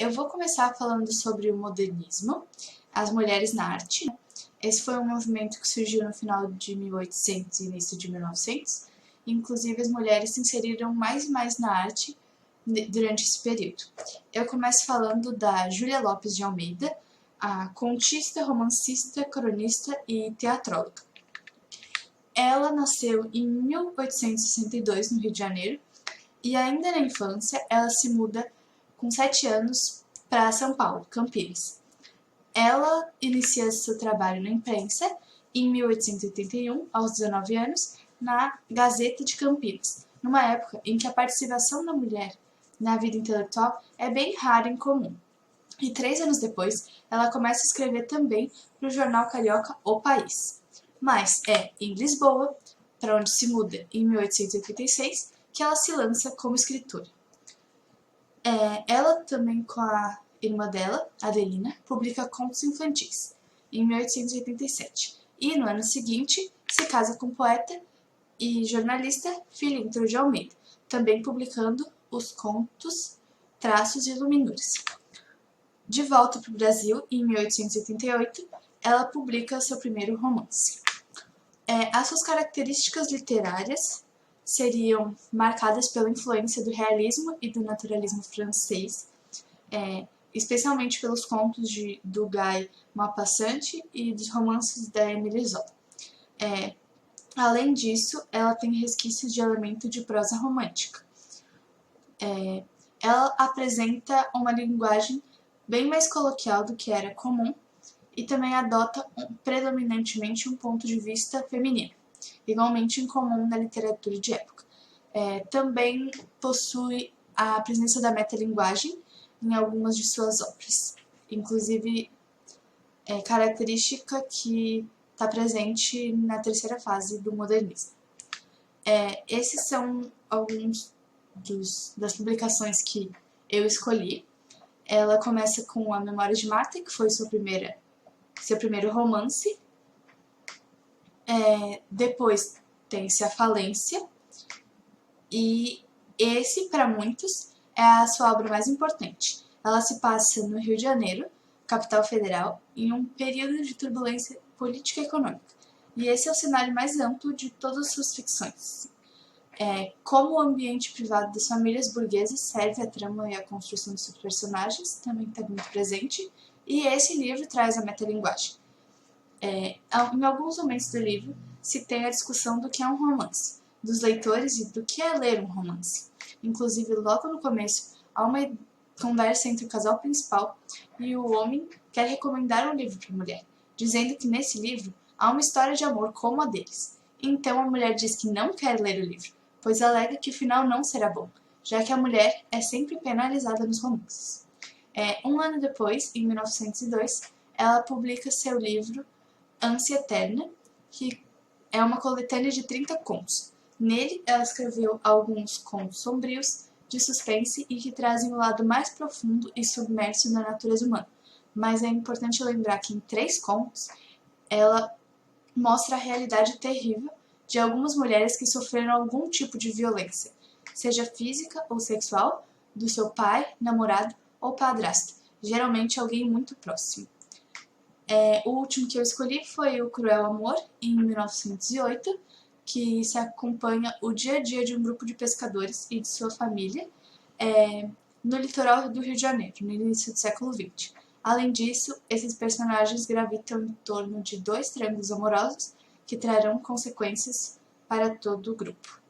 Eu vou começar falando sobre o modernismo, as mulheres na arte. Esse foi um movimento que surgiu no final de 1800 e início de 1900. Inclusive, as mulheres se inseriram mais e mais na arte durante esse período. Eu começo falando da Júlia Lopes de Almeida, a contista, romancista, cronista e teatróloga. Ela nasceu em 1862, no Rio de Janeiro, e ainda na infância ela se muda com 7 anos para São Paulo, Campinas. Ela inicia seu trabalho na imprensa em 1881, aos 19 anos, na Gazeta de Campinas, numa época em que a participação da mulher na vida intelectual é bem rara e incomum. E 3 anos depois, ela começa a escrever também para o jornal carioca O País. Mas é em Lisboa, para onde se muda em 1886, que ela se lança como escritora. Ela também, com a irmã dela, Adelina, publica contos infantis, em 1887. E no ano seguinte, se casa com o poeta e jornalista Filintro de Almeida, também publicando os contos Traços e Luminuras. De volta para o Brasil, em 1888, ela publica seu primeiro romance. As suas características literárias seriam marcadas pela influência do realismo e do naturalismo francês, especialmente pelos contos do Guy Maupassant e dos romances da Émile Zola. Além disso, ela tem resquícios de elemento de prosa romântica. Ela apresenta uma linguagem bem mais coloquial do que era comum e também adota predominantemente um ponto de vista feminino, igualmente incomum na literatura de época. Também possui a presença da metalinguagem em algumas de suas obras, inclusive característica que está presente na terceira fase do modernismo. Esses são alguns das publicações que eu escolhi. Ela começa com A Memória de Marta, que foi seu primeiro romance. Depois tem-se A Falência, e esse, para muitos, é a sua obra mais importante. Ela se passa no Rio de Janeiro, capital federal, em um período de turbulência política e econômica. E esse é o cenário mais amplo de todas as suas ficções. Como o ambiente privado das famílias burguesas serve a trama e a construção dos seus personagens, também está muito presente, e esse livro traz a metalinguagem. Em alguns momentos do livro se tem a discussão do que é um romance, dos leitores e do que é ler um romance. Inclusive, logo no começo, há uma conversa entre o casal principal e o homem quer recomendar um livro para a mulher, dizendo que nesse livro há uma história de amor como a deles. Então a mulher diz que não quer ler o livro, pois alega que o final não será bom, já que a mulher é sempre penalizada nos romances. Um ano depois, em 1902, ela publica seu livro Ânsia Eterna, que é uma coletânea de 30 contos. Nele, ela escreveu alguns contos sombrios, de suspense e que trazem o lado mais profundo e submerso da natureza humana. Mas é importante lembrar que em 3 contos, ela mostra a realidade terrível de algumas mulheres que sofreram algum tipo de violência, seja física ou sexual, do seu pai, namorado ou padrasto, geralmente alguém muito próximo. O último que eu escolhi foi O Cruel Amor, em 1908, que se acompanha o dia a dia de um grupo de pescadores e de sua família no litoral do Rio de Janeiro, no início do século XX. Além disso, esses personagens gravitam em torno de 2 triângulos amorosos que trarão consequências para todo o grupo.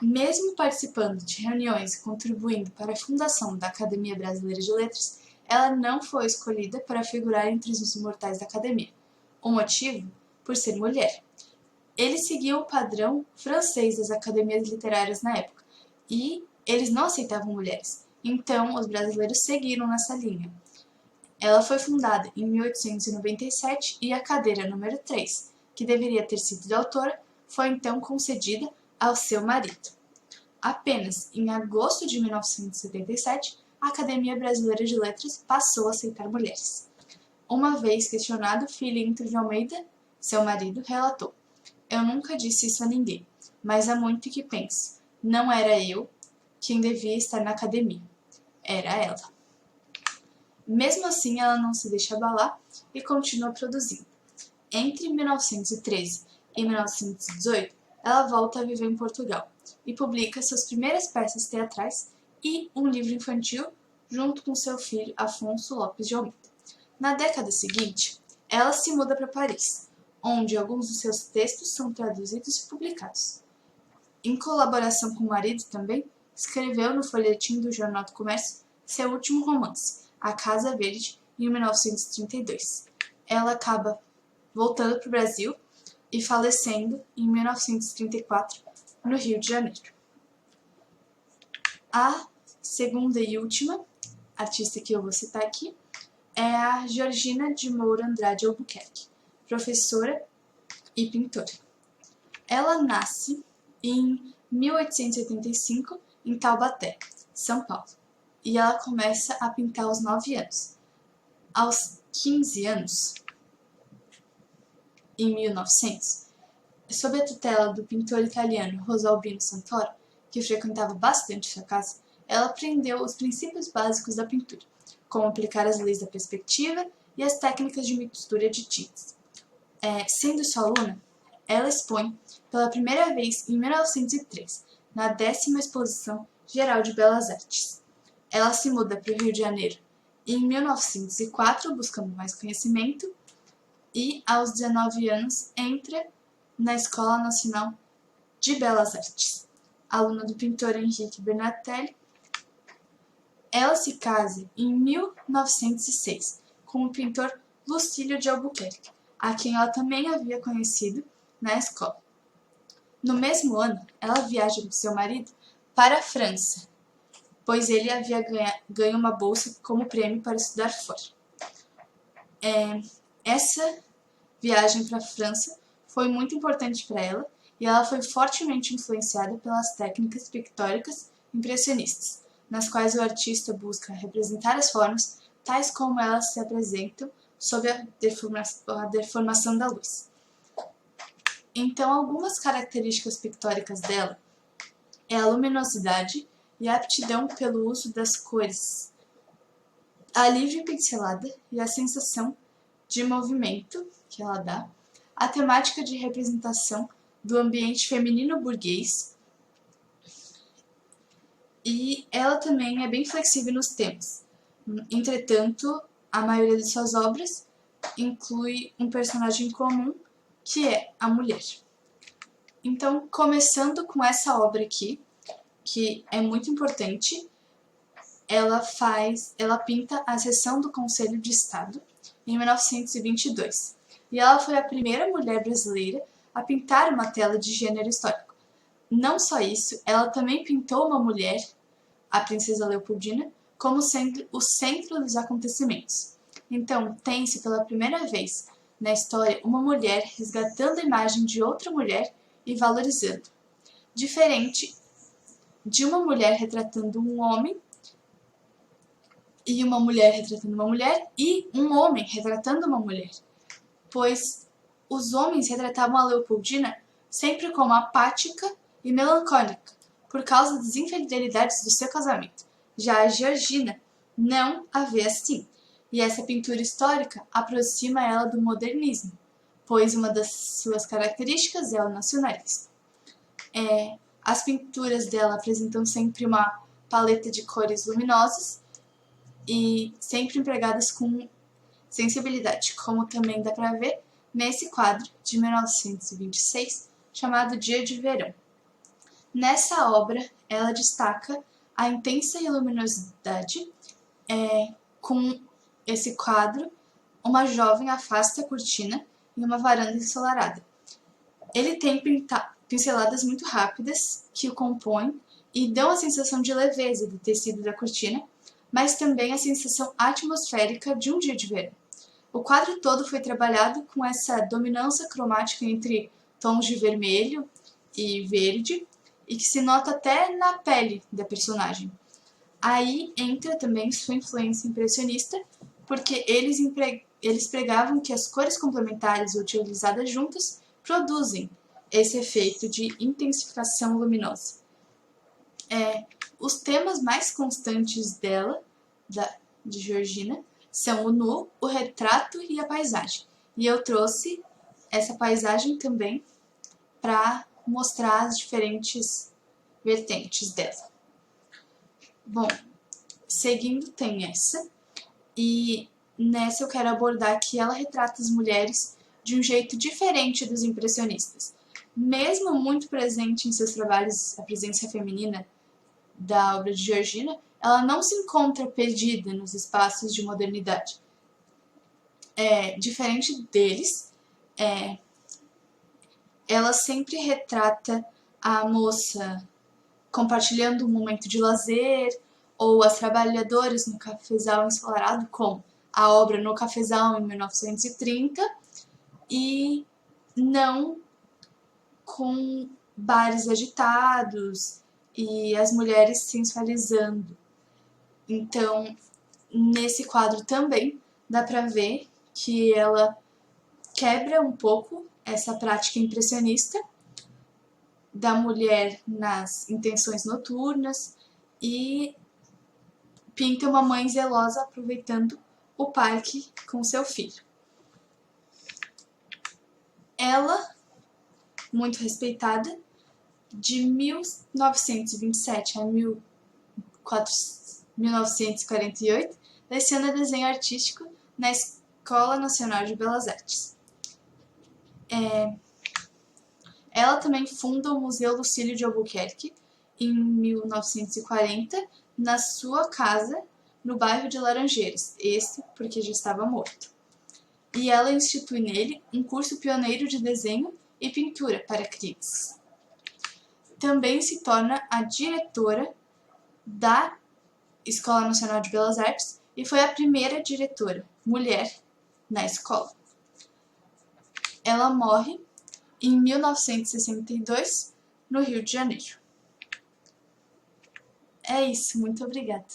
Mesmo participando de reuniões e contribuindo para a fundação da Academia Brasileira de Letras, ela não foi escolhida para figurar entre os imortais da Academia. O motivo? Por ser mulher. Ele seguiu o padrão francês das academias literárias na época, e eles não aceitavam mulheres. Então, os brasileiros seguiram nessa linha. Ela foi fundada em 1897 e a cadeira número 3, que deveria ter sido de autora, foi então concedida ao seu marido. Apenas em agosto de 1977, a Academia Brasileira de Letras passou a aceitar mulheres. Uma vez questionado, Filintro de Almeida, seu marido, relatou: "Eu nunca disse isso a ninguém, mas há muito que penso. Não era eu, quem devia estar na academia. Era ela. Mesmo assim, ela não se deixa abalar e continua produzindo. Entre 1913 e 1918, ela volta a viver em Portugal e publica suas primeiras peças teatrais e um livro infantil junto com seu filho Afonso Lopes de Almeida. Na década seguinte, ela se muda para Paris, onde alguns dos seus textos são traduzidos e publicados. Em colaboração com o marido também, escreveu no folhetim do Jornal do Comércio seu último romance, A Casa Verde, em 1932. Ela acaba voltando para o Brasil e falecendo em 1934, no Rio de Janeiro. A segunda e última artista que eu vou citar aqui é a Georgina de Moura Andrade Albuquerque, professora e pintora. Ela nasce em 1885 em Taubaté, São Paulo, e ela começa a pintar aos 9 anos. Aos 15 anos, em 1900, sob a tutela do pintor italiano Rosalbino Santoro, que frequentava bastante sua casa, ela aprendeu os princípios básicos da pintura, como aplicar as leis da perspectiva e as técnicas de mistura de tintas. Sendo sua aluna, ela expõe pela primeira vez em 1903, na 10ª Exposição Geral de Belas Artes. Ela se muda para o Rio de Janeiro em 1904, buscando mais conhecimento, e aos 19 anos entra na Escola Nacional de Belas Artes, aluna do pintor Henrique Bernatelli. Ela se casa em 1906 com o pintor Lucílio de Albuquerque, a quem ela também havia conhecido na escola. No mesmo ano, ela viaja com seu marido para a França, pois ele havia ganho uma bolsa como prêmio para estudar fora. Essa viagem para a França foi muito importante para ela e ela foi fortemente influenciada pelas técnicas pictóricas impressionistas, nas quais o artista busca representar as formas tais como elas se apresentam sob a deformação da luz. Então, algumas características pictóricas dela é a luminosidade e a aptidão pelo uso das cores, a livre pincelada e a sensação de movimento que ela dá, a temática de representação do ambiente feminino burguês, e ela também é bem flexível nos temas. Entretanto, a maioria de suas obras inclui um personagem comum, que é a mulher. Então, começando com essa obra aqui, que é muito importante, ela pinta a sessão do Conselho de Estado em 1922. E ela foi a primeira mulher brasileira a pintar uma tela de gênero histórico. Não só isso, ela também pintou uma mulher, a Princesa Leopoldina, como sendo o centro dos acontecimentos. Então, tem-se pela primeira vez na história uma mulher resgatando a imagem de outra mulher e valorizando. Diferente de uma mulher retratando um homem, e uma mulher retratando uma mulher, e um homem retratando uma mulher. Pois os homens retratavam a Leopoldina sempre como apática e melancólica, por causa das infidelidades do seu casamento. Já a Georgina não a vê assim, e essa pintura histórica aproxima ela do modernismo, pois uma das suas características é o nacionalismo. As pinturas dela apresentam sempre uma paleta de cores luminosas e sempre empregadas com sensibilidade, como também dá para ver nesse quadro de 1926, chamado Dia de Verão. Nessa obra, ela destaca a intensa luminosidade. Com esse quadro, uma jovem afasta a cortina em uma varanda ensolarada. Ele tem pinceladas muito rápidas que o compõem e dão a sensação de leveza do tecido da cortina, mas também a sensação atmosférica de um dia de verão. O quadro todo foi trabalhado com essa dominância cromática entre tons de vermelho e verde, e que se nota até na pele da personagem. Aí entra também sua influência impressionista, porque eles pregavam que as cores complementares utilizadas juntas produzem esse efeito de intensificação luminosa. Os temas mais constantes dela, de Georgina, são o nu, o retrato e a paisagem. E eu trouxe essa paisagem também para mostrar as diferentes vertentes dela. Bom, seguindo tem essa, e nessa eu quero abordar que ela retrata as mulheres de um jeito diferente dos impressionistas. Mesmo muito presente em seus trabalhos a presença feminina da obra de Georgina, ela não se encontra perdida nos espaços de modernidade. Diferente deles, ela sempre retrata a moça compartilhando um momento de lazer, ou as trabalhadoras no cafezal ensolarado, como a obra No Cafezal, em 1930, e não com bares agitados e as mulheres sensualizando. Então, nesse quadro também dá para ver que ela quebra um pouco essa prática impressionista da mulher nas intenções noturnas e pinta uma mãe zelosa aproveitando o parque com seu filho. Ela, muito respeitada, de 1927 a 1948, leciona desenho artístico na Escola Nacional de Belas Artes. Ela também funda o Museu Lucílio de Albuquerque em 1940, na sua casa, no bairro de Laranjeiras, esse porque já estava morto. E ela institui nele um curso pioneiro de desenho e pintura para crianças. Também se torna a diretora da Escola Nacional de Belas Artes e foi a primeira diretora mulher na escola. Ela morre em 1962, no Rio de Janeiro. É isso, muito obrigada.